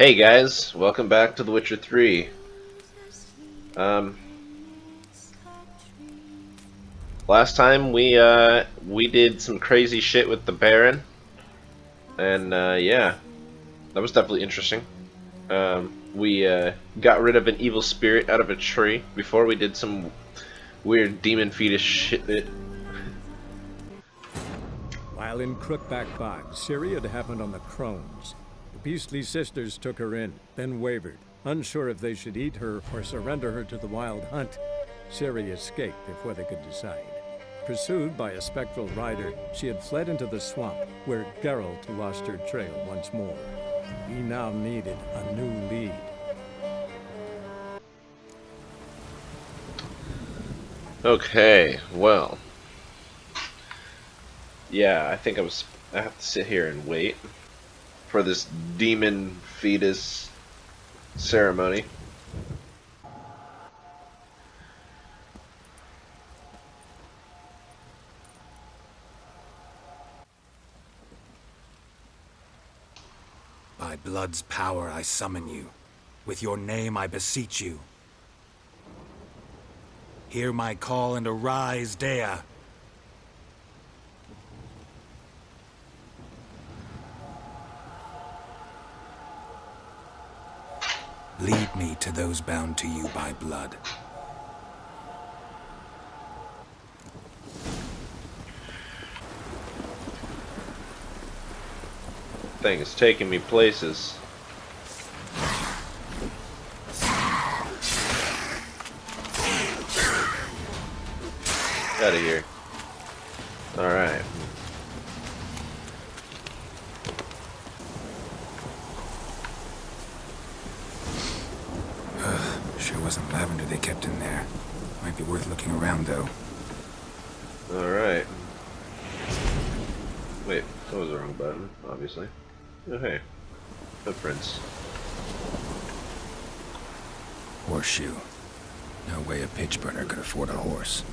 Hey guys, welcome back to The Witcher 3. Um, Last time we did some crazy shit with the Baron, and yeah, that was definitely interesting. We got rid of an evil spirit out of a tree before we did some weird demon fetus shit. While in Crookback Bog, Ciri had happened on the Crones. The beastly sisters took her in, then wavered, unsure if they should eat her or surrender her to the wild hunt. Ciri escaped before they could decide. Pursued by a spectral rider, she had fled into the swamp, where Geralt lost her trail once more. He now needed a new lead. Okay, well, yeah, I think I have to sit here and wait for this demon fetus ceremony. By blood's power I summon you. With your name I beseech you. Hear my call and arise, Dea. Lead me to those bound to you by blood. Thing is taking me places. Out of here. Alright. Sure wasn't lavender they kept in there. Might be worth looking around, though. Alright. Wait, that was the wrong button, obviously. Oh, hey. Footprints. Horseshoe. No way a pitch burner could afford a horse.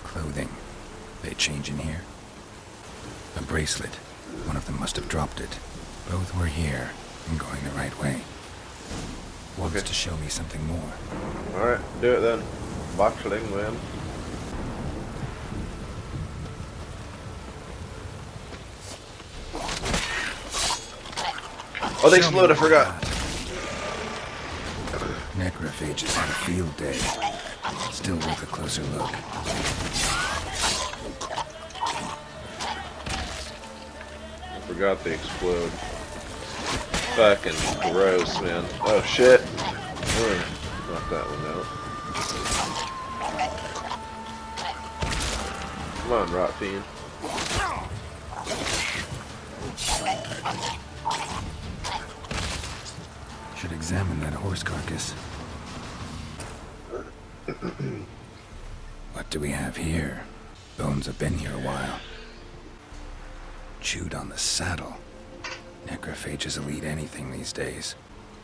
Clothing. They change in here? A bracelet. One of them must have dropped it. Both were here and going the right way. Wants to show me something more. Alright, do it then. Boxing, man. Oh, they explode, I forgot. Necrophages had a field day. Still worth a closer look. I forgot they explode. Fucking gross, man. Oh shit. Knock that one out. Come on, rot fiend. Should examine that horse carcass. What do we have here? Bones have been here a while. Chewed on the saddle. Necrophages will eat anything these days.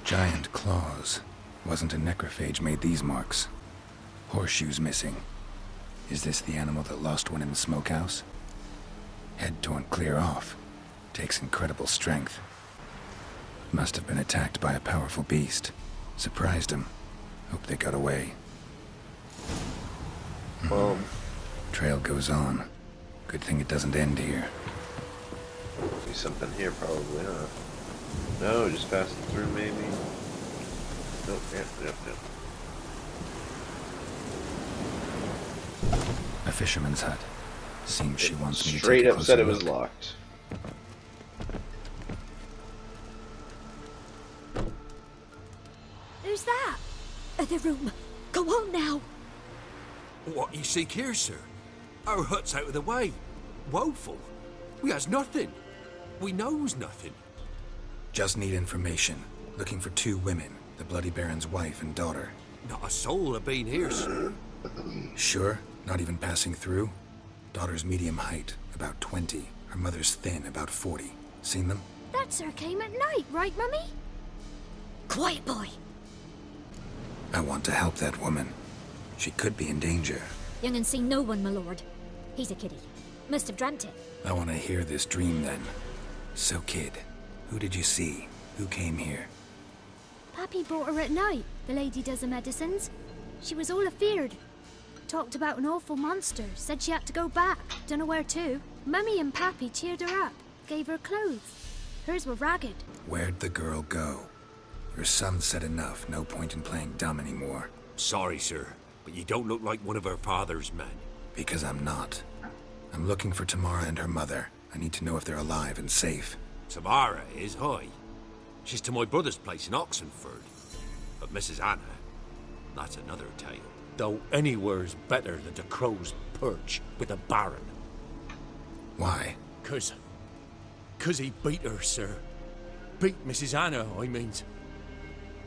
Giant claws. Wasn't a necrophage made these marks. Horseshoes missing. Is this the animal that lost one in the smokehouse? Head torn clear off. Takes incredible strength. Must have been attacked by a powerful beast. Surprised him. Hope they got away. Trail goes on. Good thing it doesn't end here. Be something here probably, huh? No, just passing through maybe. Nope, yep. A fisherman's hut. Seems she wants me to Straight take a up said closer it was look. locked. Who's that? The room. Go on now. What you seek here, sir? Our hut's out of the way. Woeful. We has nothing. We knows nothing. Just need information. Looking for two women. The Bloody Baron's wife and daughter. Not a soul have been here, sir. Sure? Not even passing through? Daughter's medium height, about 20. Her mother's thin, about 40. Seen them? That sir came at night, right, Mummy? Quiet, boy. I want to help that woman. She could be in danger. Young and seen no one, my lord. He's a kiddie. Must have dreamt it. I want to hear this dream then. So, kid, who did you see? Who came here? Pappy brought her at night, the lady does the medicines. She was all afeared. Talked about an awful monster, said she had to go back, dunno where to. Mummy and Pappy cheered her up, gave her clothes. Hers were ragged. Where'd the girl go? Your son said enough, no point in playing dumb anymore. Sorry, sir, but you don't look like one of her father's men. Because I'm not. I'm looking for Tamara and her mother. I need to know if they're alive and safe. Tamara is, hi. She's to my brother's place in Oxenford. But Mrs. Anna, that's another tale. Though anywhere's better than the crow's perch with a baron. Why? 'Cause he beat her, sir. Beat Mrs. Anna, I means.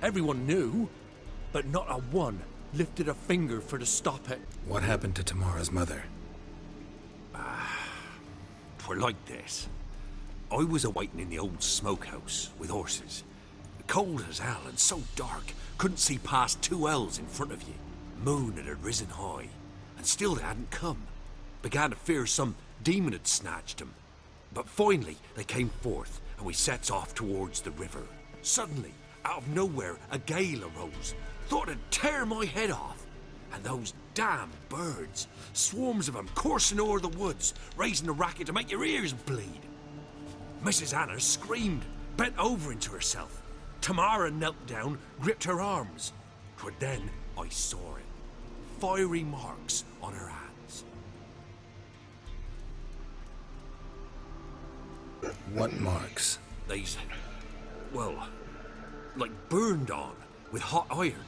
Everyone knew, but not a one lifted a finger for to stop it. What happened to Tamara's mother? 'Twere like this. I was awaiting in the old smokehouse with horses. Cold as hell and so dark, couldn't see past 2 ells in front of you. Moon had risen high, and still they hadn't come. Began to fear some demon had snatched them. But finally they came forth, and we sets off towards the river. Suddenly, out of nowhere, a gale arose. Thought it'd tear my head off. And those damn birds, swarms of them coursing o'er the woods, raising a racket to make your ears bleed. Mrs. Anna screamed, bent over into herself. Tamara knelt down, gripped her arms. 'Twere then I saw it. Fiery marks on her hands. What marks? They's, well, like burned on with hot iron.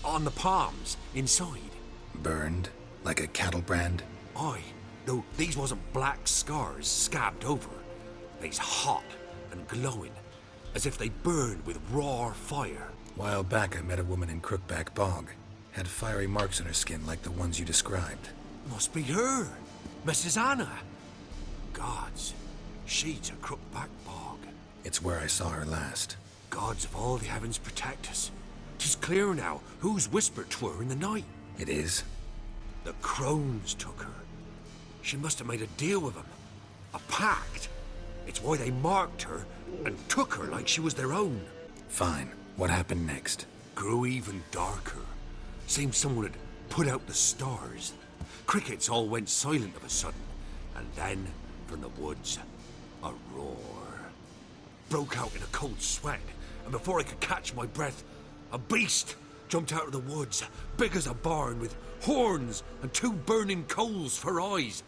On the palms, inside. Burned? Like a cattle brand? Aye, though these wasn't black scars scabbed over. They's hot and glowing, as if they burned with raw fire. While back I met a woman in Crookback Bog. Had fiery marks on her skin like the ones you described. Must be her, Mrs. Anna. Gods, she's a Crookback Bog. It's where I saw her last. Gods of all the heavens protect us. 'Tis clear now who's whispered to her in the night. It is? The crones took her. She must have made a deal with them. A pact. It's why they marked her and took her like she was their own. Fine. What happened next? Grew even darker. Seemed someone had put out the stars. Crickets all went silent of a sudden. And then, from the woods, a roar. Broke out in a cold sweat. And before I could catch my breath, a beast jumped out of the woods, big as a barn, with horns and 2 burning coals for eyes.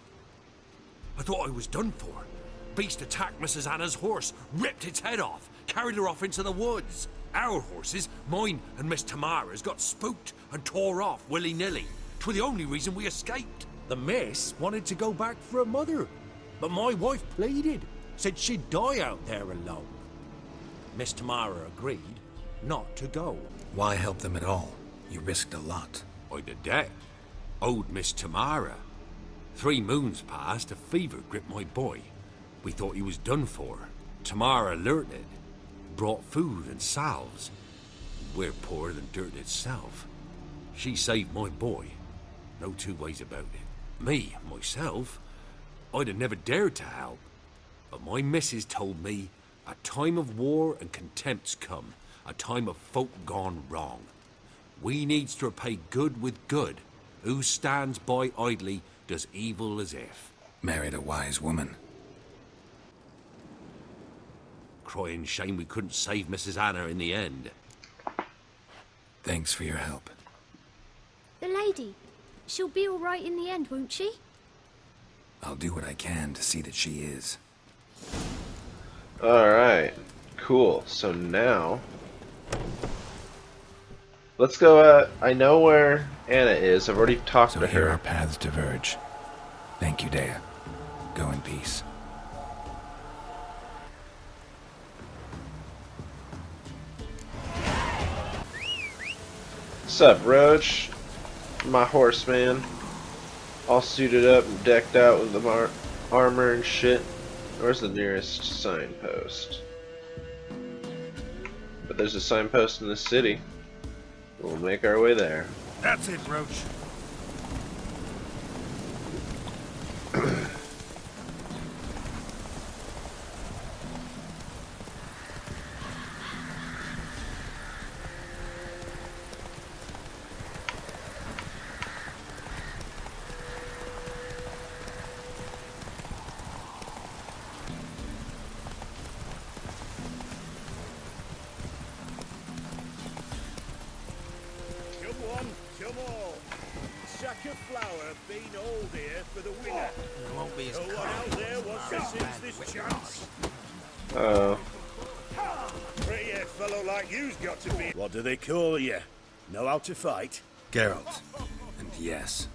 I thought I was done for. Beast attacked Mrs. Anna's horse, ripped its head off, carried her off into the woods. Our horses, mine and Miss Tamara's, got spooked and tore off willy-nilly. 'Twere the only reason we escaped. The miss wanted to go back for her mother, but my wife pleaded, said she'd die out there alone. Miss Tamara agreed not to go. Why help them at all? You risked a lot. I'd a debt. Owed Miss Tamara. 3 moons passed, a fever gripped my boy. We thought he was done for. Tamara learnt it. Brought food and salves. We're poorer than dirt itself. She saved my boy. No 2 ways about it. Me, myself, I'd have never dared to help. But my missus told me a time of war and contempt's come. A time of folk gone wrong. We needs to repay good with good. Who stands by idly does evil as if. Married a wise woman. Crying shame we couldn't save Mrs. Anna in the end. Thanks for your help. The lady, she'll be all right in the end, won't she? I'll do what I can to see that she is. Alright, cool. So now, let's go, I know where Anna is. I've already talked So to here her. our paths diverge. Thank you, Dea. Go in peace. What's up, Roach? My horseman. All suited up and decked out with the armor and shit. Where's the nearest signpost? But there's a signpost in the city. We'll make our way there. That's it, Roach. all here for the winner. There won't be as No one out there wants to seize this chance. Oh. Pretty a fellow like you's got to be. What do they call you? Know how to fight? Geralt. And yes,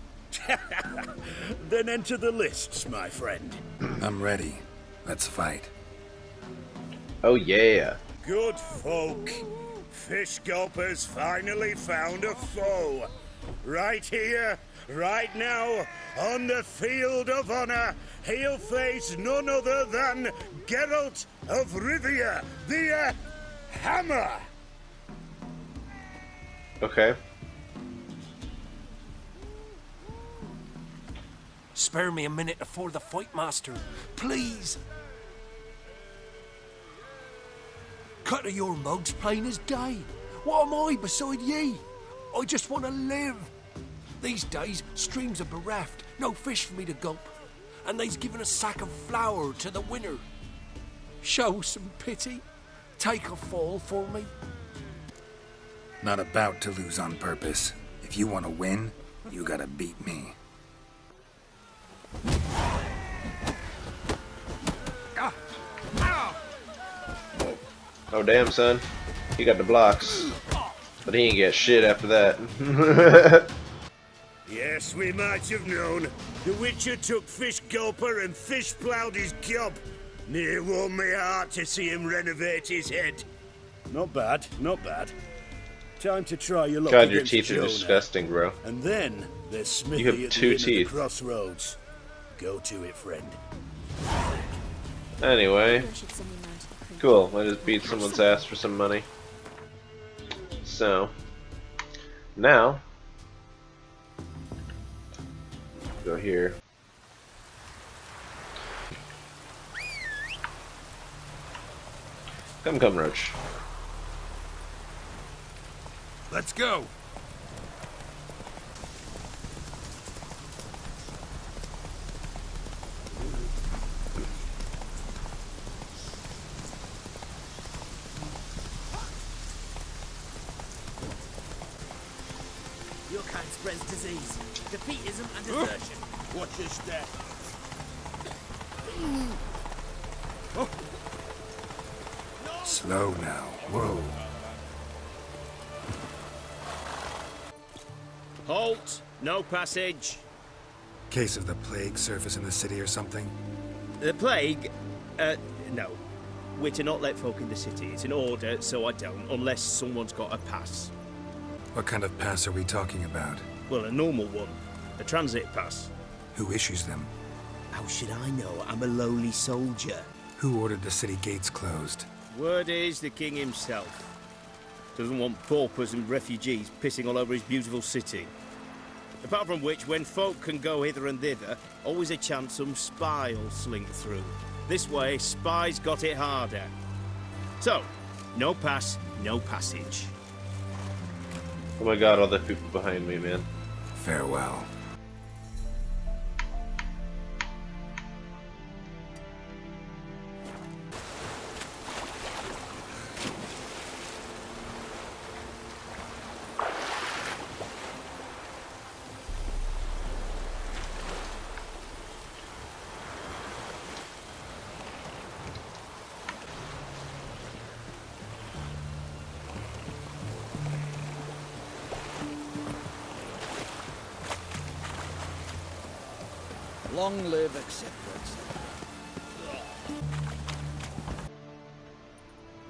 Then enter the lists, my friend. I'm ready. Let's fight. Oh yeah. Good folk. Fish Gulper's finally found a foe. Right here, right now, on the field of honor, he'll face none other than Geralt of Rivia, the Hammer. Okay. Spare me a minute before the fight, master. Please. Cut of your mugs plain as day. What am I beside ye? I just want to live. These days, streams are bereft. No fish for me to gulp. And they's given a sack of flour to the winner. Show some pity. Take a fall for me. Not about to lose on purpose. If you want to win, you gotta beat me. Oh damn, son. He got the blocks. But he ain't get shit after that. Yes, we might have known. The Witcher took Fish Gulper and fish ploughed his gob. Near warmed me heart to see him renovate his head. Not bad, not bad. Time to try your luck God, your against teeth are Jonah. disgusting, bro. And then there's Smithy You have at two the inn at teeth. the crossroads. Go to it, friend. Anyway, I should send him round to the creek. cool. I just beat someone's ass for some money. So, now, go here. Come, Roach. Let's go. Your kind spreads disease, defeatism, and desertion. Watch your step. Slow now. Whoa. Halt! No passage. Case of the plague surface in the city or something? The plague? No. We're to not let folk in the city. It's an order, so I don't, unless someone's got a pass. What kind of pass are we talking about? Well, a normal one. A transit pass. Who issues them? How should I know? I'm a lowly soldier. Who ordered the city gates closed? Word is the king himself. Doesn't want paupers and refugees pissing all over his beautiful city. Apart from which, when folk can go hither and thither, always a chance some spy will slink through. This way, spies got it harder. So, no pass, no passage. Oh my god, all the people behind me, man. Farewell. Long live acceptance.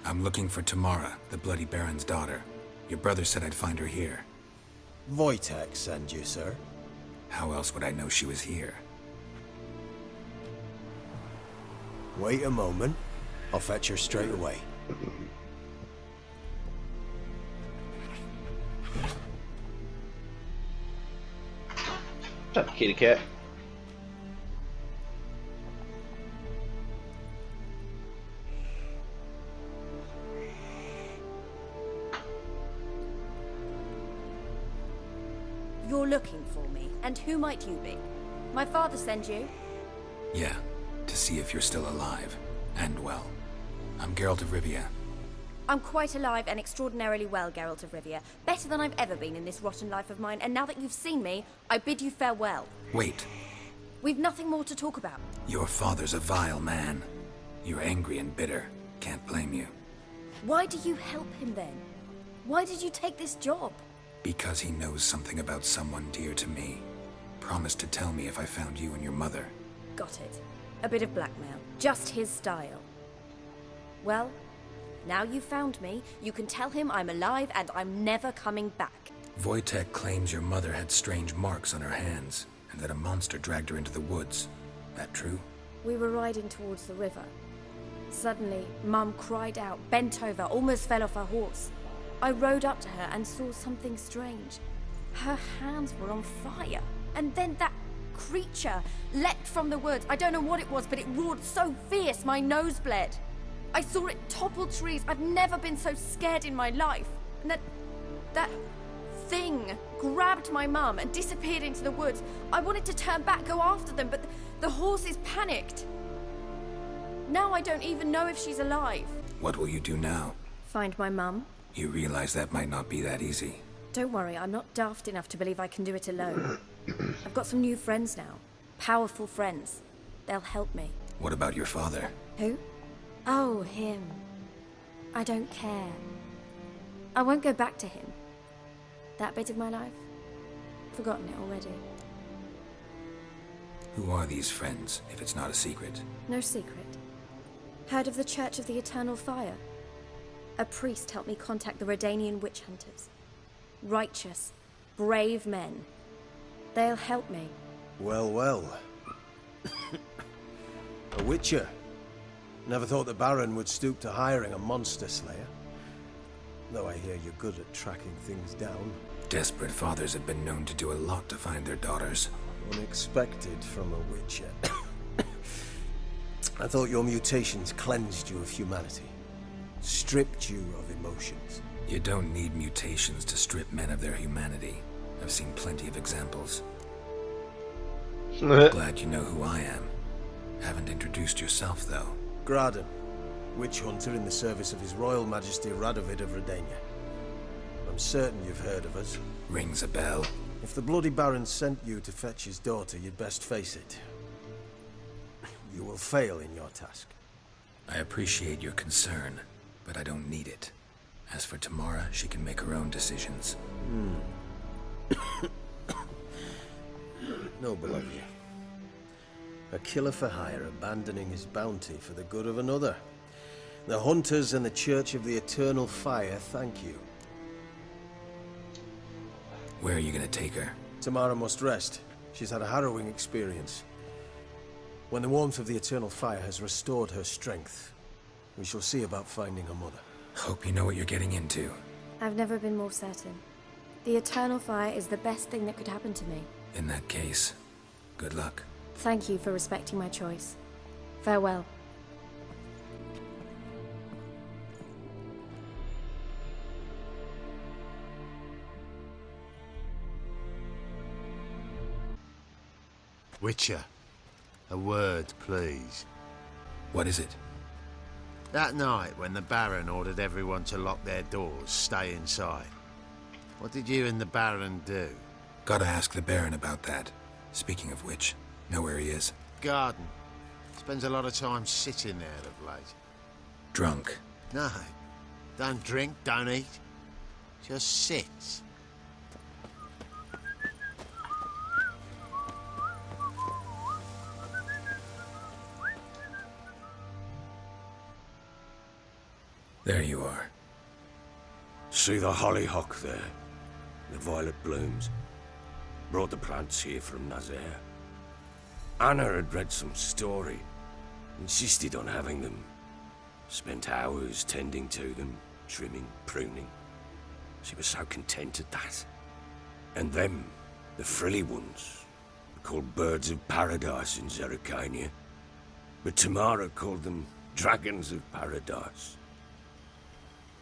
I'm looking for Tamara, the Bloody Baron's daughter. Your brother said I'd find her here. Wojtek send you, sir. How else would I know she was here? Wait a moment. I'll fetch her straight away. Shut up, kitty cat. You're looking for me, and who might you be? My father sent you? Yeah, to see if you're still alive. And well. I'm Geralt of Rivia. I'm quite alive and extraordinarily well, Geralt of Rivia. Better than I've ever been in this rotten life of mine, and now that you've seen me, I bid you farewell. Wait. We've nothing more to talk about. Your father's a vile man. You're angry and bitter. Can't blame you. Why do you help him then? Why did you take this job? Because he knows something about someone dear to me. Promised to tell me if I found you and your mother. Got it. A bit of blackmail. Just his style. Well, now you've found me, you can tell him I'm alive and I'm never coming back. Wojtek claims your mother had strange marks on her hands, and that a monster dragged her into the woods. That true? We were riding towards the river. Suddenly, Mum cried out, bent over, almost fell off her horse. I rode up to her and saw something strange. Her hands were on fire. And then that creature leapt from the woods. I don't know what it was, but it roared so fierce my nose bled. I saw it topple trees. I've never been so scared in my life. And that thing grabbed my mum and disappeared into the woods. I wanted to turn back, go after them, but the horses panicked. Now I don't even know if she's alive. What will you do now? Find my mum. You realize that might not be that easy. Don't worry, I'm not daft enough to believe I can do it alone. I've got some new friends now. Powerful friends. They'll help me. What about your father? Who? Oh, him. I don't care. I won't go back to him. That bit of my life? Forgotten it already. Who are these friends, if it's not a secret? No secret. Heard of the Church of the Eternal Fire? A priest helped me contact the Redanian witch hunters. Righteous, brave men. They'll help me. Well, well. A witcher. Never thought the Baron would stoop to hiring a monster slayer. Though I hear you're good at tracking things down. Desperate fathers have been known to do a lot to find their daughters. Unexpected from a witcher. I thought your mutations cleansed you of humanity. Stripped you of emotions. You don't need mutations to strip men of their humanity. I've seen plenty of examples. Glad you know who I am. Haven't introduced yourself, though. Graden, witch hunter in the service of His Royal Majesty Radovid of Redania. I'm certain you've heard of us. Rings a bell. If the Bloody Baron sent you to fetch his daughter, you'd best face it. You will fail in your task. I appreciate your concern, but I don't need it. As for Tamara, she can make her own decisions. Noble of you. A killer for hire abandoning his bounty for the good of another. The Hunters and the Church of the Eternal Fire thank you. Where are you gonna take her? Tamara must rest. She's had a harrowing experience. When the warmth of the Eternal Fire has restored her strength, we shall see about finding her mother. Hope you know what you're getting into. I've never been more certain. The Eternal Fire is the best thing that could happen to me. In that case, good luck. Thank you for respecting my choice. Farewell. Witcher, a word, please. What is it? That night when the Baron ordered everyone to lock their doors, stay inside. What did you and the Baron do? Gotta ask the Baron about that. Speaking of which, know where he is? Garden. Spends a lot of time sitting there of late. Drunk. No. Don't drink, don't eat. Just sits. There you are. See the hollyhock there? The violet blooms. Brought the plants here from Nazaire. Anna had read some story. Insisted on having them. Spent hours tending to them, trimming, pruning. She was so content at that. And them, the frilly ones, were called birds of paradise in Zerrikania. But Tamara called them dragons of paradise.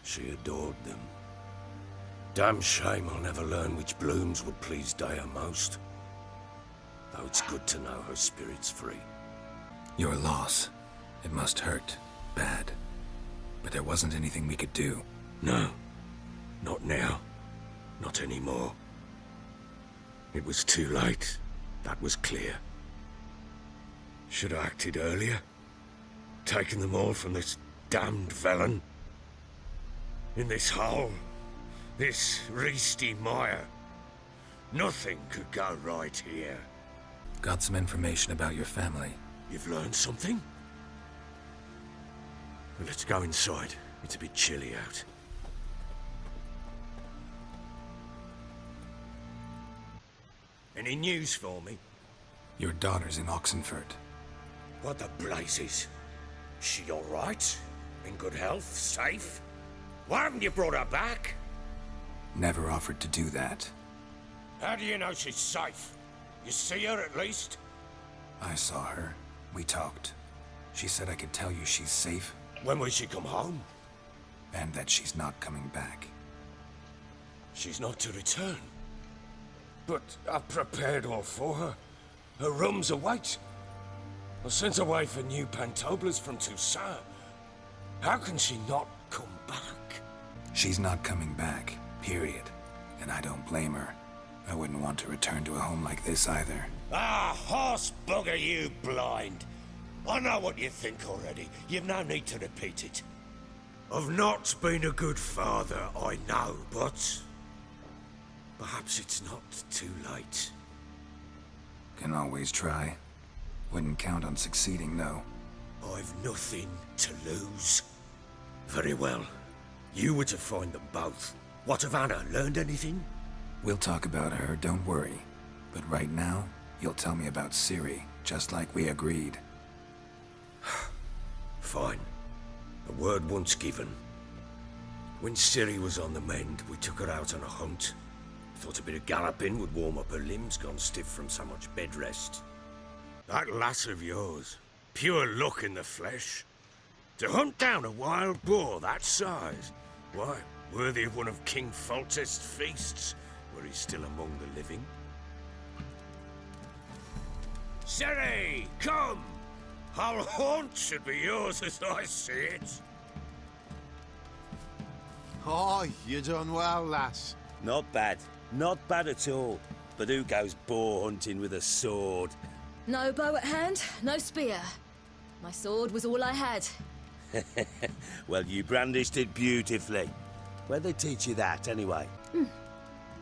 She adored them. Damn shame I'll never learn which blooms would please Dea most. Though it's good to know her spirit's free. Your loss. It must hurt. Bad. but there wasn't anything we could do. No. Not now. Not anymore. It was too late. That was clear. Should have acted earlier. Taken them all from this damned felon. In this hole. This reesty mire. Nothing could go right here. Got some information about your family. You've learned something? Well, let's go inside. It's a bit chilly out. Any news for me? Your daughter's in Oxenford. What the blazes? She all right? In good health? Safe? Why haven't you brought her back? Never offered to do that. How do you know she's safe? You see her at least? I saw her. We talked. She said I could tell you she's safe. When will she come home? And that she's not coming back. She's not to return. But I've prepared all for her. Her rooms await. I sent away for new pantoblas from Toussaint. How can she not come back? She's not coming back, period. And I don't blame her. I wouldn't want to return to a home like this either. Ah, horse bugger you, blind. I know what you think already. You've no need to repeat it. I've not been a good father, I know, but... perhaps it's not too late. Can always try. Wouldn't count on succeeding, though. I've nothing to lose. Very well. You were to find them both. What of Anna? Learned anything? We'll talk about her, don't worry. But right now, you'll tell me about Ciri, just like we agreed. Fine. A word once given. When Ciri was on the mend, we took her out on a hunt. Thought a bit of galloping would warm up her limbs, gone stiff from so much bed rest. That lass of yours, pure luck in the flesh. To hunt down a wild boar that size, why, worthy of one of King Foltest's feasts, where he's still among the living. Ciri, come! Our haunt should be yours as I see it. Oh, you done well, lass. Not bad. Not bad at all. But who goes boar hunting with a sword? No bow at hand, no spear. My sword was all I had. Well, you brandished it beautifully. Where'd they teach you that, anyway?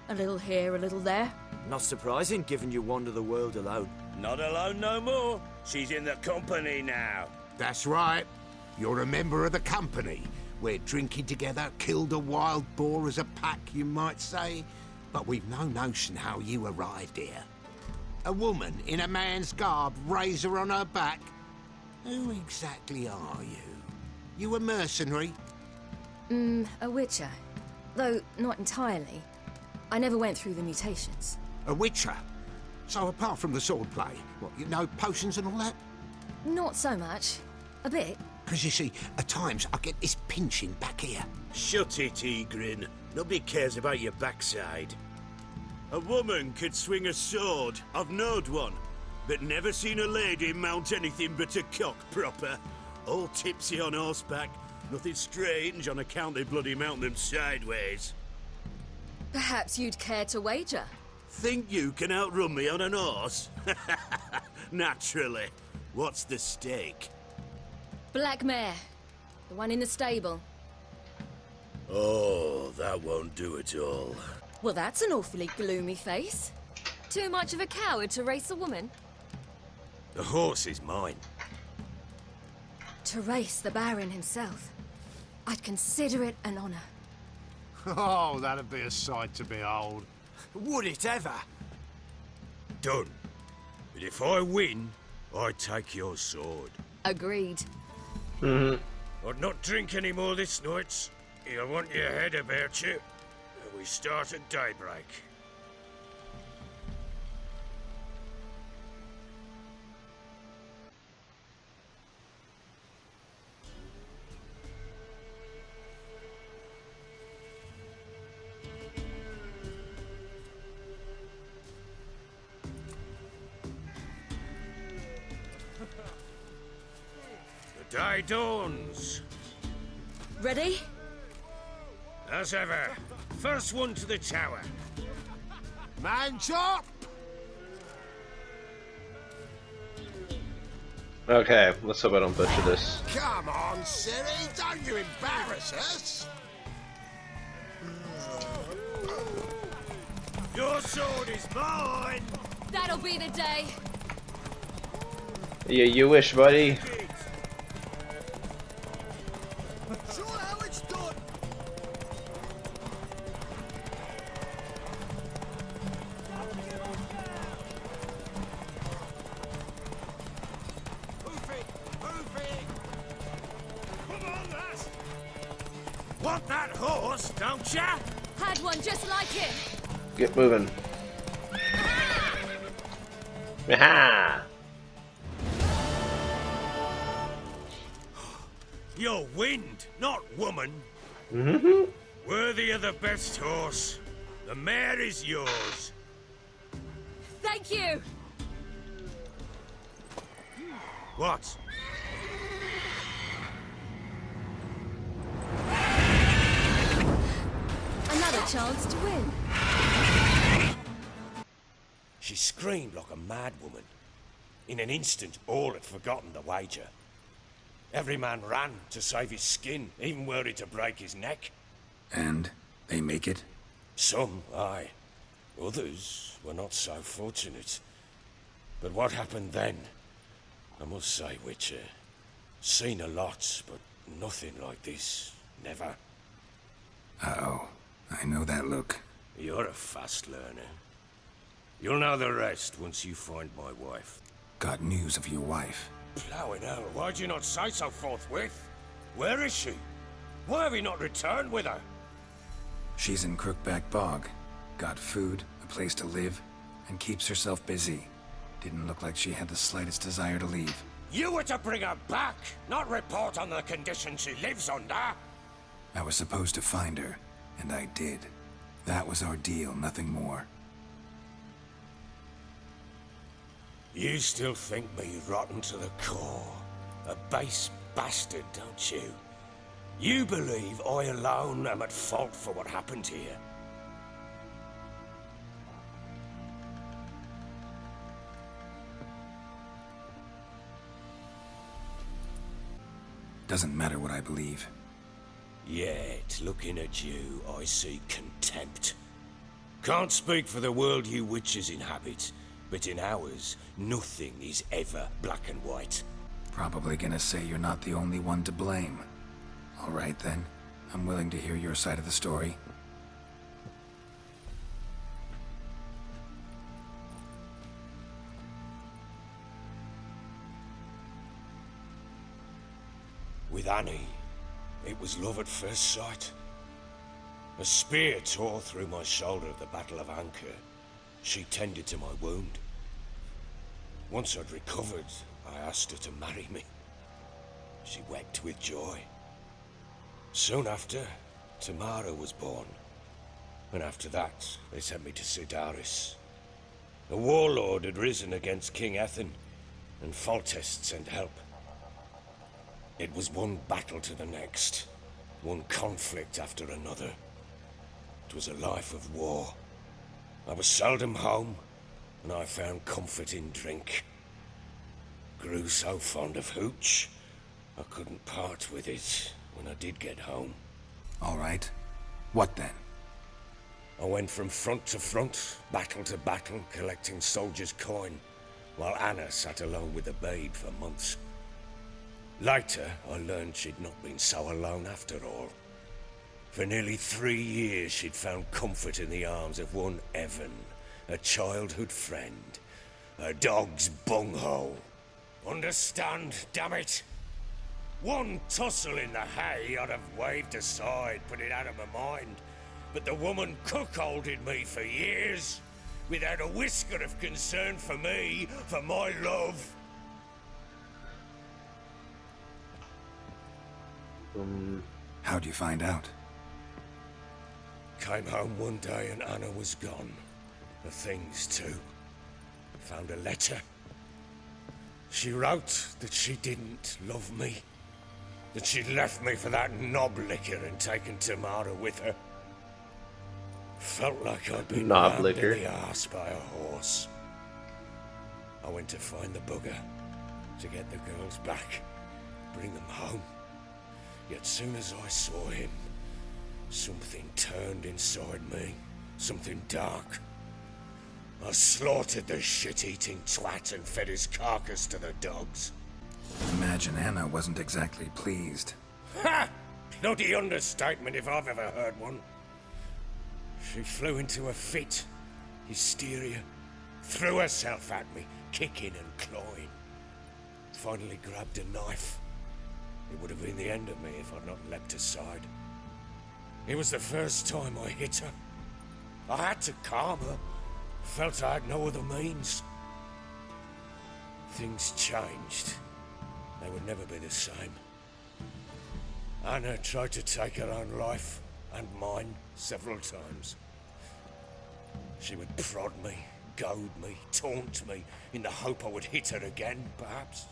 A little here, a little there. Not surprising, given you wander the world alone. Not alone no more. She's in the company now. That's right. You're a member of the company. We're drinking together, killed a wild boar as a pack, you might say. But we've no notion how you arrived here. A woman in a man's garb, razor on her back. Who exactly are you? You a mercenary? A witcher. Though not entirely. I never went through the mutations. A witcher? So apart from the swordplay, what, you know potions and all that? Not so much. A bit. Because you see, at times I get this pinching back here. Shut it, Egrin. Nobody cares about your backside. A woman could swing a sword. I've knowed one. But never seen a lady mount anything but a cock proper. All tipsy on horseback. Nothing strange on account they bloody mount them sideways. Perhaps you'd care to wager? Think you can outrun me on an horse? Naturally. What's the stake? Black mare. The one in the stable. Oh, that won't do at all. Well, that's an awfully gloomy face. Too much of a coward to race a woman? The horse is mine. To race the Baron himself. I'd consider it an honor. Oh, that'd be a sight to behold. Would it ever? Done. But if I win, I take your sword. Agreed. I'd not drink any more this night. You'll want your head about you. We start at daybreak. The day dawns. Ready? As ever, first one to the tower. Man chop! Okay, let's hope I don't butcher this. Come on, Siri, don't you embarrass us! Your sword is mine! That'll be the day. Yeah, you wish, buddy. Sure how it's done! Move it! Move it! Come on, lass! Want that horse, don't ya? Had one just like it. Get moving. Aha! You're wind, not woman. Mm-hmm. Worthy of the best horse. The mare is yours. Thank you. What? Another chance to win. She screamed like a mad woman. In an instant, all had forgotten the wager. Every man ran to save his skin, even were it to break his neck. And they make it? Some, aye. Others were not so fortunate. But what happened then? I must say, Witcher, seen a lot, but nothing like this. Never. Uh-oh. I know that look. You're a fast learner. You'll know the rest once you find my wife. Got news of your wife. Plowing hell, why'd you not say so forthwith? Where is she? Why have you not returned with her? She's in Crookback Bog. Got food, a place to live, and keeps herself busy. Didn't look like she had the slightest desire to leave. You were to bring her back, not report on the conditions she lives under. I was supposed to find her, and I did. That was our deal, nothing more. You still think me rotten to the core. A base bastard, don't you? You believe I alone am at fault for what happened here. Doesn't matter what I believe. Yet, looking at you, I see contempt. Can't speak for the world you witches inhabit, but in ours, nothing is ever black and white. Probably gonna say you're not the only one to blame. All right then, I'm willing to hear your side of the story. With Annie, it was love at first sight. A spear tore through my shoulder at the Battle of Anchor. She tended to my wound. Once I'd recovered, I asked her to marry me. She wept with joy. Soon after, Tamara was born. And after that, they sent me to Sidaris. A warlord had risen against King Ethan, and Foltest sent help. It was one battle to the next, one conflict after another. It was a life of war. I was seldom home, and I found comfort in drink. Grew so fond of hooch, I couldn't part with it when I did get home. All right. What then? I went from front to front, battle to battle, collecting soldiers' coin, while Anna sat alone with the babe for months. Later, I learned she'd not been so alone after all. For nearly 3 years, she'd found comfort in the arms of one Evan, a childhood friend. A dog's bunghole. Understand, damn it? One tussle in the hay I'd have waved aside, put it out of my mind. But the woman cuckolded me for years, without a whisker of concern for me, for my love. How'd you find out? Came home one day and Anna was gone. The things too. Found a letter. She wrote that she didn't love me. that she'd left me for that knob liquor and taken Tamara with her. Felt like I'd been Knob rammed liquor. in the arse by a horse. I went to find the bugger, to get the girls back, bring them home. Yet soon as I saw him, something turned inside me, something dark. I slaughtered the shit-eating twat and fed his carcass to the dogs. Imagine Anna wasn't exactly pleased. Ha! Bloody understatement if I've ever heard one. She flew into a fit, hysteria, threw herself at me, kicking and clawing. Finally grabbed a knife. It would have been the end of me if I'd not leapt aside. It was the first time I hit her. I had to calm her. Felt I had no other means. Things changed. They would never be the same. Anna tried to take her own life, and mine, several times. She would prod me, goad me, taunt me, in the hope I would hit her again, perhaps.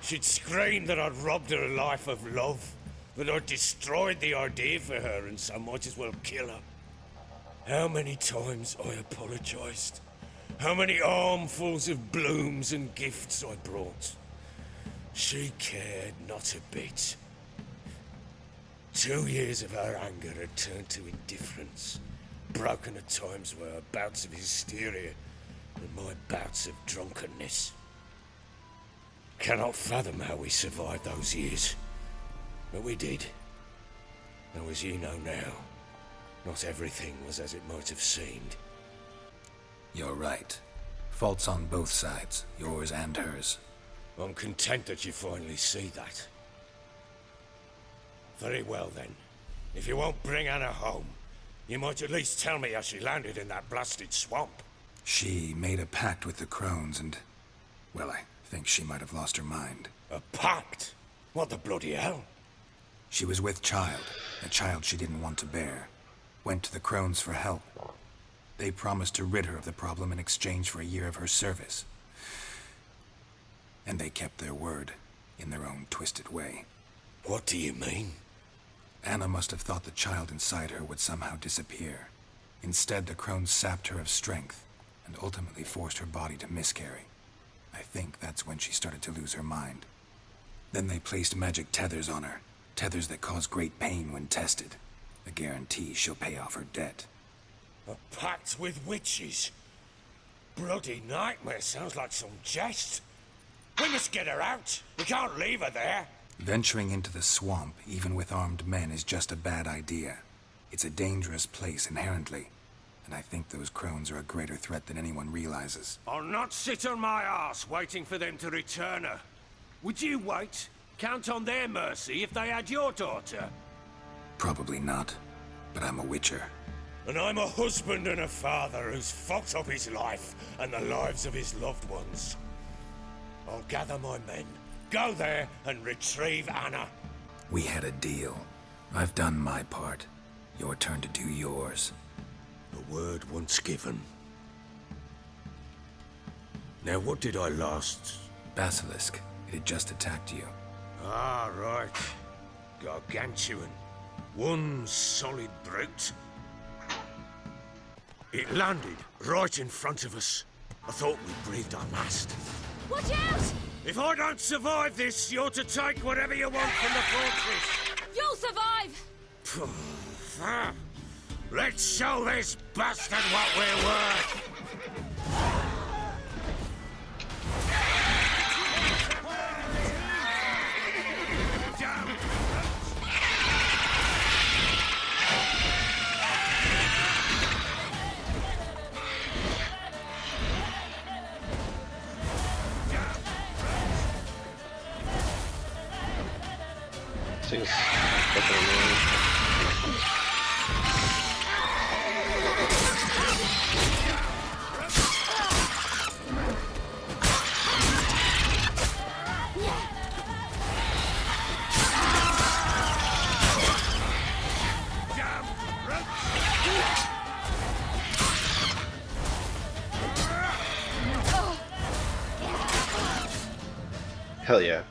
She'd scream that I'd robbed her life of love, that I'd destroyed the idea for her and so might as well kill her. How many times I apologized. How many armfuls of blooms and gifts I brought. She cared not a bit. 2 years of her anger had turned to indifference, broken at times by her bouts of hysteria and my bouts of drunkenness. Cannot fathom how we survived those years, but we did. Though as you know now, not everything was as it might have seemed. You're right. Faults on both sides, yours and hers. I'm content that you finally see that. Very well then. If you won't bring Anna home, you might at least tell me how she landed in that blasted swamp. She made a pact with the crones and... well, I think she might have lost her mind. A pact? What the bloody hell? She was with child, a child she didn't want to bear. Went to the crones for help. They promised to rid her of the problem in exchange for a year of her service. And they kept their word, in their own twisted way. What do you mean? Anna must have thought the child inside her would somehow disappear. Instead, the crones sapped her of strength, and ultimately forced her body to miscarry. I think that's when she started to lose her mind. Then they placed magic tethers on her, tethers that cause great pain when tested. A guarantee she'll pay off her debt. A pact with witches? Bloody nightmare, sounds like some jest. We must get her out. We can't leave her there. Venturing into the swamp, even with armed men, is just a bad idea. It's a dangerous place inherently, and I think those crones are a greater threat than anyone realizes. I'll not sit on my arse waiting for them to return her. Would you wait? Count on their mercy if they had your daughter? Probably not, but I'm a witcher. And I'm a husband and a father who's fucked up his life and the lives of his loved ones. I'll gather my men, go there and retrieve Anna. We had a deal. I've done my part. Your turn to do yours. A word once given. Now what did I last... Basilisk. It had just attacked you. Ah, right. Gargantuan. One solid brute. It landed right in front of us. I thought we breathed our last. Watch out! If I don't survive this, you're to take whatever you want from the fortress. You'll survive! Let's show this bastard what we're worth. Thing's fucking annoying. Hell yeah.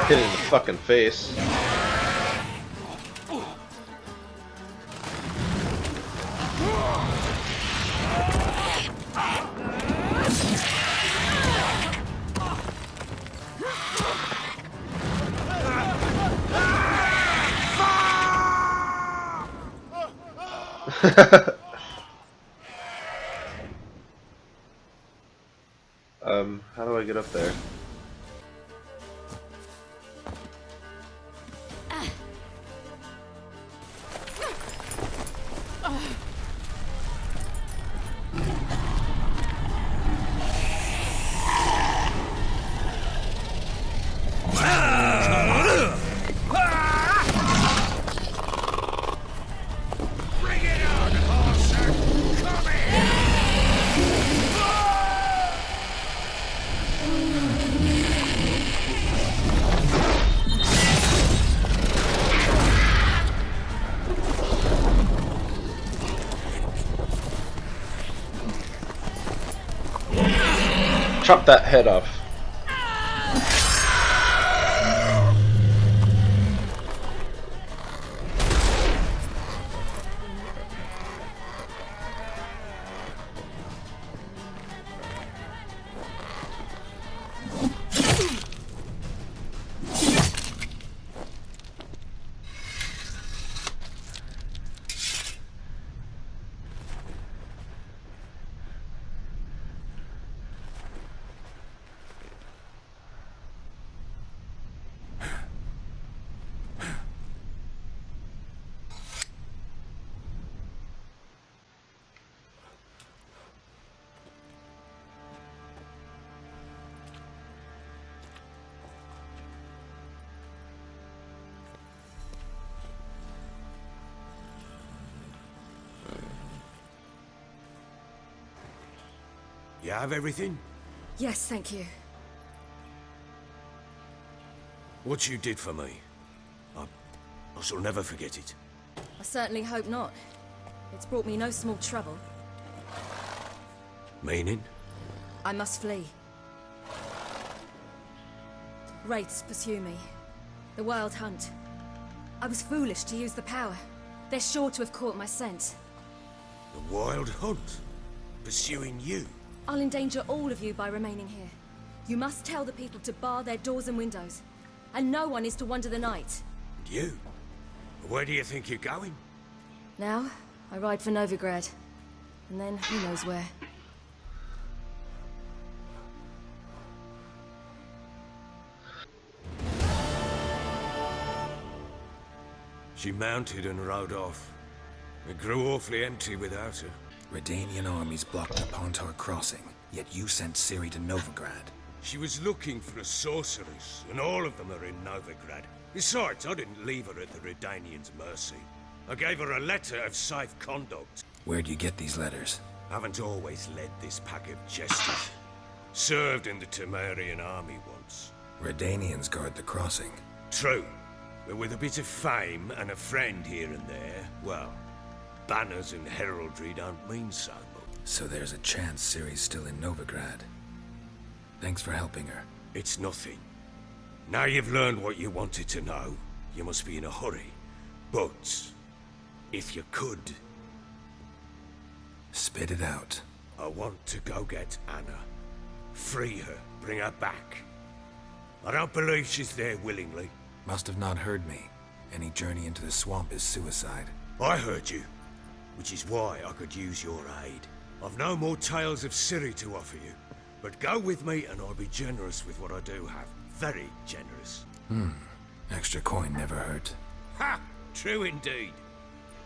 Hit it in the fucking face. How do I get up there? Chop that head off. You have everything? Yes, thank you. What you did for me, I shall never forget it. I certainly hope not. It's brought me no small trouble. Meaning? I must flee. Wraiths pursue me. The Wild Hunt. I was foolish to use the power. They're sure to have caught my scent. The Wild Hunt? Pursuing you? I'll endanger all of you by remaining here. You must tell the people to bar their doors and windows. And no one is to wander the night. And you? Where do you think you're going? Now, I ride for Novigrad. And then, who knows where. She mounted and rode off. It grew awfully empty without her. Redanian armies blocked the Pontar crossing, yet you sent Ciri to Novigrad. She was looking for a sorceress, and all of them are in Novigrad. Besides, I didn't leave her at the Redanians' mercy. I gave her a letter of safe conduct. Where'd you get these letters? Haven't always led this pack of jesters. Served in the Temerian army once. Redanians guard the crossing. True, but with a bit of fame and a friend here and there, well, banners and heraldry don't mean so much. So there's a chance Ciri's still in Novigrad. Thanks for helping her. It's nothing. Now you've learned what you wanted to know, you must be in a hurry. But, if you could... Spit it out. I want to go get Anna. Free her, bring her back. I don't believe she's there willingly. Must have not heard me. Any journey into the swamp is suicide. I heard you, which is why I could use your aid. I've no more tales of Ciri to offer you, but go with me and I'll be generous with what I do have. Very generous. Extra coin never hurt. Ha! True indeed.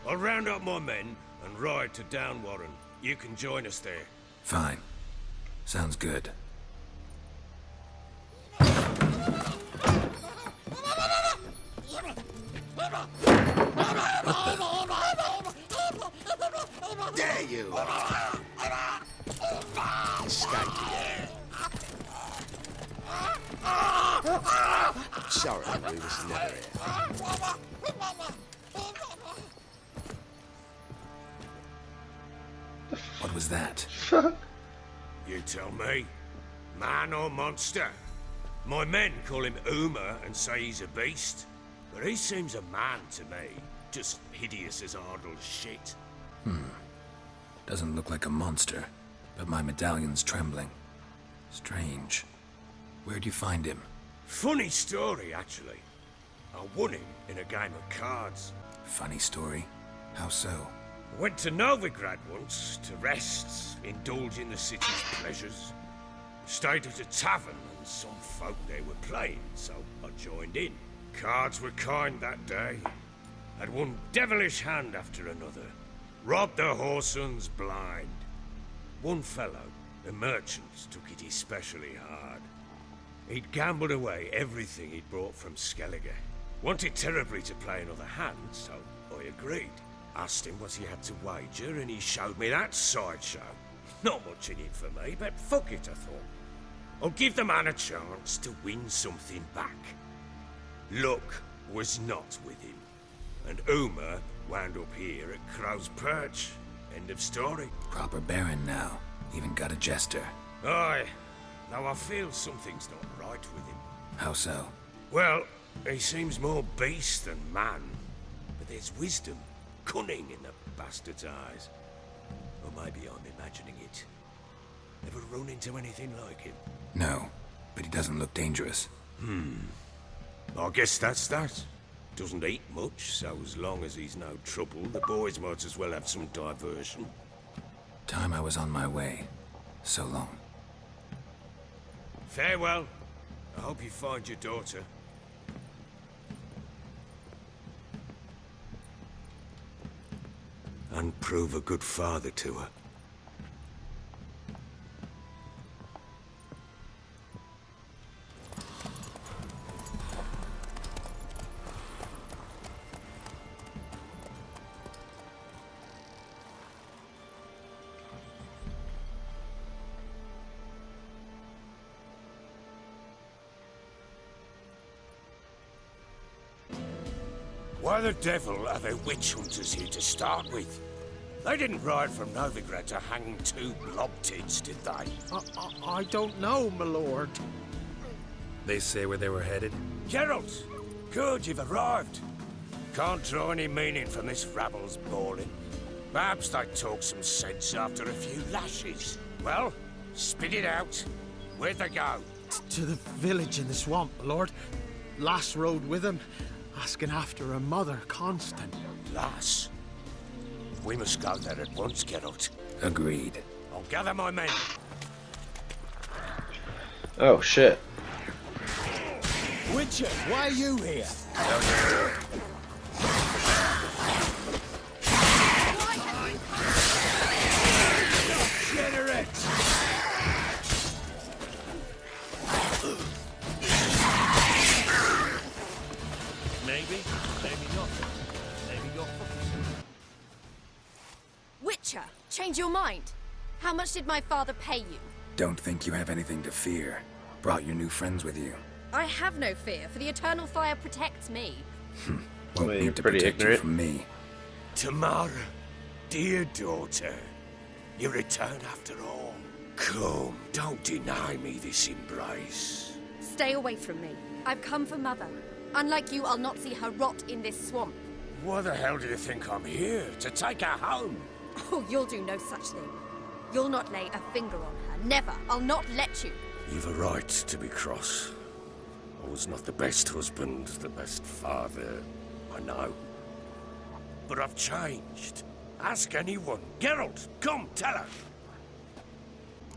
I'll round up my men and ride to Downwarren. You can join us there. Fine. Sounds good. There you are. Escaped. Sorry, we was never here. What was that? You tell me. Man or monster? My men call him Uma and say he's a beast, but he seems a man to me. Just hideous as Ardle's shit. Doesn't look like a monster, but my medallion's trembling. Strange. Where'd you find him? Funny story, actually. I won him in a game of cards. Funny story? How so? I went to Novigrad once to rest, indulge in the city's pleasures. Stayed at a tavern and some folk there were playing, so I joined in. Cards were kind that day. Had one devilish hand after another. Robbed the whoresun's blind. One fellow, a merchant, took it especially hard. He'd gambled away everything he'd brought from Skellige. Wanted terribly to play another hand, so I agreed. Asked him what he had to wager, and he showed me that sideshow. Not much in it for me, but fuck it, I thought. I'll give the man a chance to win something back. Luck was not with him, and Uma wound up here at Crow's Perch. End of story. Proper baron now. Even got a jester. Aye, though I feel something's not right with him. How so? Well, he seems more beast than man, but there's wisdom, cunning in the bastard's eyes. Or maybe I'm imagining it. Ever run into anything like him? No, but he doesn't look dangerous. I guess that's that. Doesn't eat much, so as long as he's no trouble, the boys might as well have some diversion. Time I was on my way. So long. Farewell. I hope you find your daughter. And prove a good father to her. Why the devil are there witch hunters here to start with? They didn't ride from Novigrad to hang two blob-tits, did they? I don't know, my lord. They say where they were headed? Geralt! Good, you've arrived. Can't draw any meaning from this rabble's bawling. Perhaps they talk some sense after a few lashes. Well, spit it out. Where'd they go? To the village in the swamp, my lord. Lass rode with him, asking after her mother, Constant. Lass? We must go there at once, Geralt. Agreed. I'll gather my men. Oh shit. Witcher, why are you here? Maybe, maybe not. Maybe you're Witcher, change your mind. How much did my father pay you? Don't think you have anything to fear. Brought your new friends with you. I have no fear, for the eternal fire protects me. Won't Well, you're need to pretty protect you ignorant. from me. Tamara, dear daughter, you return after all. Come, don't deny me this embrace. Stay away from me. I've come for Mother. Unlike you, I'll not see her rot in this swamp. Why the hell do you think I'm here? To take her home? Oh, you'll do no such thing. You'll not lay a finger on her. Never. I'll not let you. You've a right to be cross. I was not the best husband, the best father, I know. But I've changed. Ask anyone. Geralt, come, tell her.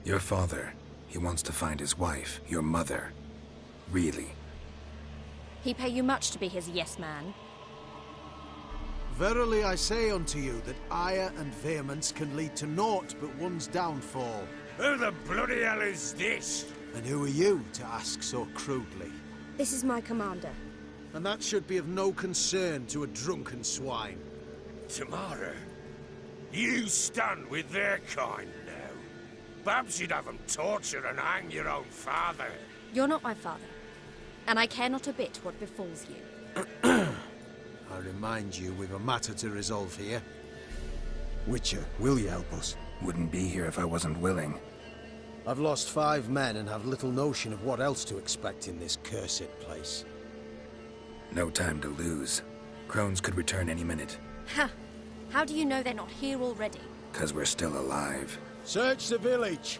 Your father, he wants to find his wife, your mother. Really? He pay you much to be his yes man. Verily I say unto you that ire and vehemence can lead to naught but one's downfall. Who the bloody hell is this? And who are you to ask so crudely? This is my commander. And that should be of no concern to a drunken swine. Tamara, you stand with their kind now. Perhaps you'd have them torture and hang your own father. You're not my father, and I care not a bit what befalls you. I remind you we've a matter to resolve here. Witcher, will you help us? Wouldn't be here if I wasn't willing. I've lost 5 men and have little notion of what else to expect in this cursed place. No time to lose. Crones could return any minute. Ha! How do you know they're not here already? 'Cause we're still alive. Search the village!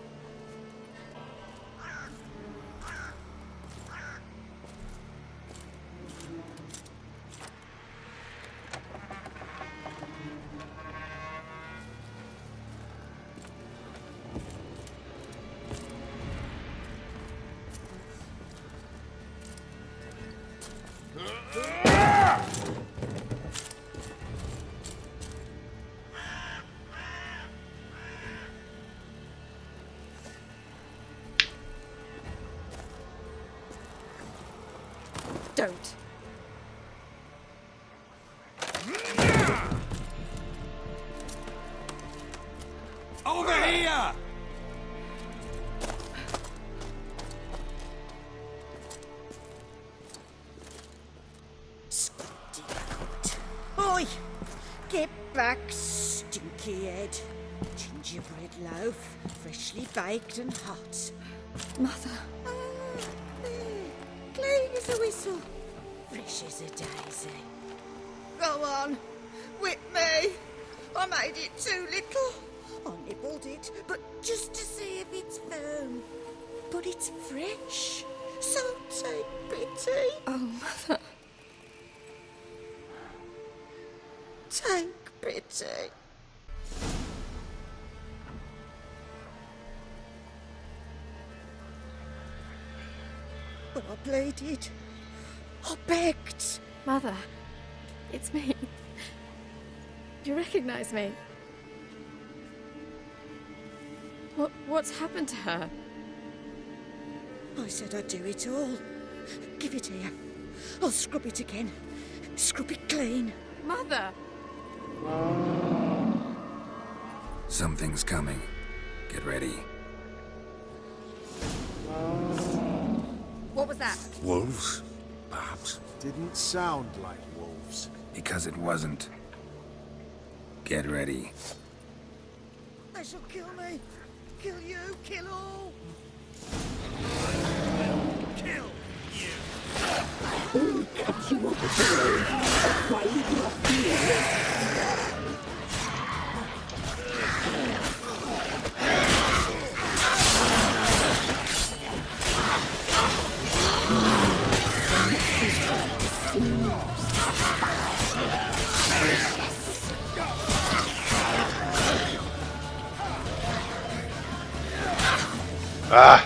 Don't. Over here! Oi! Get back, stinky head. Gingerbread loaf, freshly baked and hot. Mother. Clean as a whistle, fresh as a daisy. Go on, whip me. I made it too little. I nibbled it, but just to see if it's firm. But it's fresh, so take pity. Oh, Mother. Take pity. But I pleaded. I begged. Mother, it's me. You recognize me? What's happened to her? I said I'd do it all. Give it here. I'll scrub it again. Scrub it clean. Mother! Something's coming. Get ready. What was that? Wolves, perhaps? Didn't sound like wolves. Because it wasn't. Get ready. They shall kill me. Kill you. Kill all. Kill you! Ah!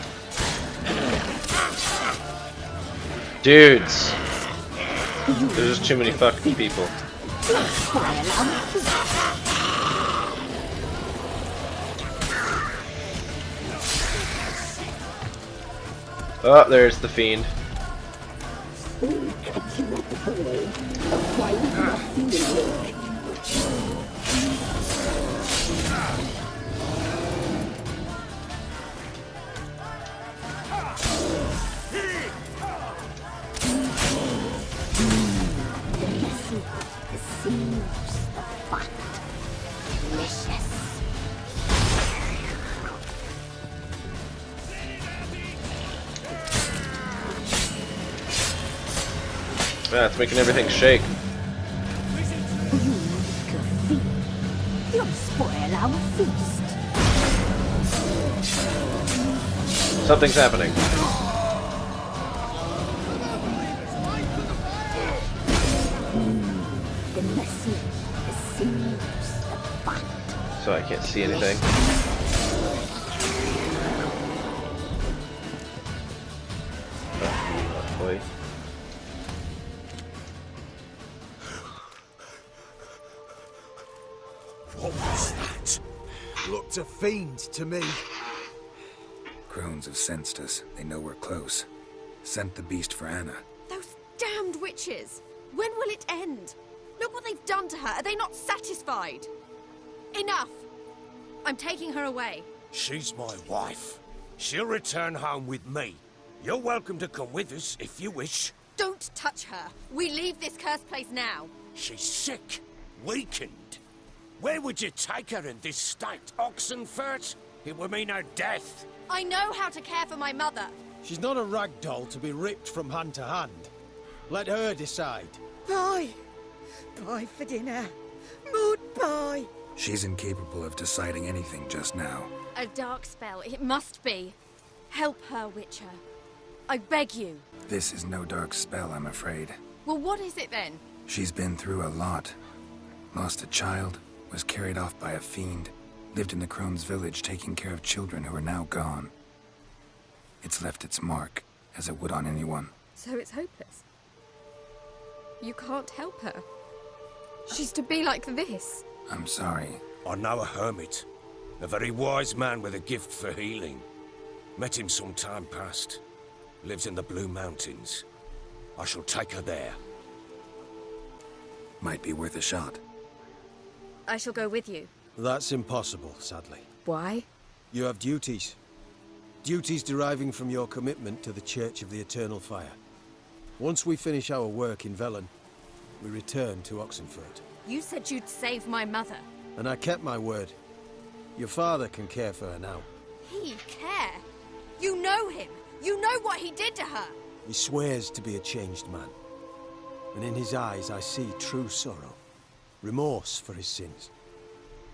Dudes! There's just too many fucking people. Oh, there's the fiend. Yeah, it's making everything shake. You'll spoil our feast. Something's happening. The messy, the sinews, the fat. So I can't see anything. Oh, boy. What was that? Looked a fiend to me. Crones have sensed us. They know we're close. Sent the beast for Anna. Those damned witches! When will it end? Look what they've done to her. Are they not satisfied? Enough! I'm taking her away. She's my wife. She'll return home with me. You're welcome to come with us if you wish. Don't touch her. We leave this cursed place now. She's sick, weakened. Where would you take her in this state, Oxenfurt? It would mean her death. I know how to care for my mother. She's not a rag doll to be ripped from hand to hand. Let her decide. Pie! Pie for dinner. Mud pie! She's incapable of deciding anything just now. A dark spell, it must be. Help her, Witcher. I beg you. This is no dark spell, I'm afraid. Well, what is it then? She's been through a lot. Lost a child, was carried off by a fiend, lived in the crone's village taking care of children who are now gone. It's left its mark, as it would on anyone. So it's hopeless. You can't help her. She's to be like this. I'm sorry. I know a hermit. A very wise man with a gift for healing. Met him some time past. Lives in the Blue Mountains. I shall take her there. Might be worth a shot. I shall go with you. That's impossible, sadly. Why? You have duties. Duties deriving from your commitment to the Church of the Eternal Fire. Once we finish our work in Velen, we return to Oxenfurt. You said you'd save my mother. And I kept my word. Your father can care for her now. He care? You know him. You know what he did to her. He swears to be a changed man. And in his eyes I see true sorrow. Remorse for his sins.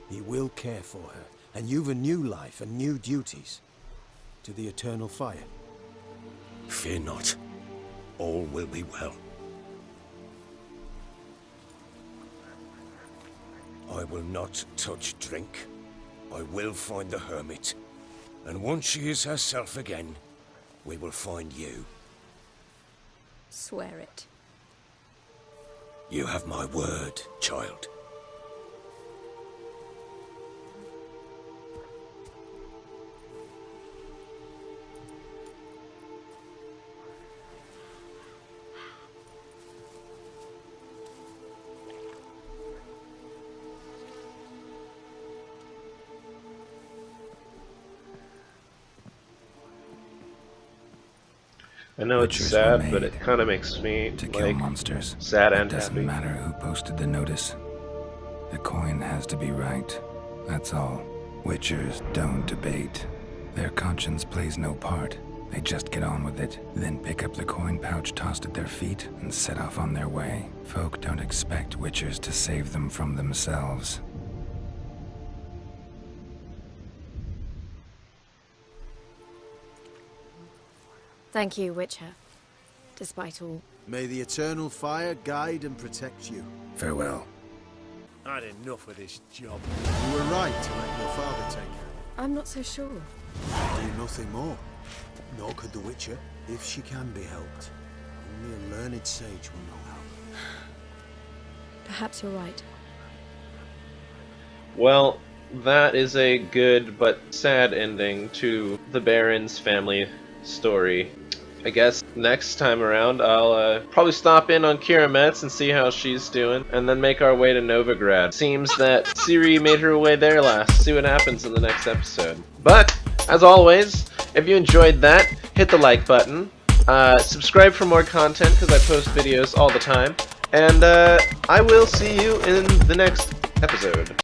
He will care for her. And you've a new life and new duties. To the Eternal Fire. Fear not. All will be well. I will not touch drink. I will find the hermit. And once she is herself again, we will find you. Swear it. You have my word, child. I know it's sad, but it kind of makes me to kill monsters. Sad and it doesn't happy. matter who posted the notice. The coin has to be right. That's all. Witchers don't debate. Their conscience plays no part. They just get on with it, then pick up the coin pouch tossed at their feet and set off on their way. Folk don't expect witchers to save them from themselves. Thank you, Witcher. Despite all. May the Eternal Fire guide and protect you. Farewell. I'd enough of this job. You were right to let your father take her. I'm not so sure. Do nothing more. Nor could the Witcher, if she can be helped. Only a learned sage will know how. Perhaps you're right. Well, that is a good but sad ending to the Baron's family story. I guess next time around I'll probably stop in on Kira Metz and see how she's doing, and then make our way to Novigrad. Seems that Ciri made her way there last. See what happens in the next episode. But, as always, if you enjoyed that, hit the like button. Subscribe for more content, because I post videos all the time. And I will see you in the next episode.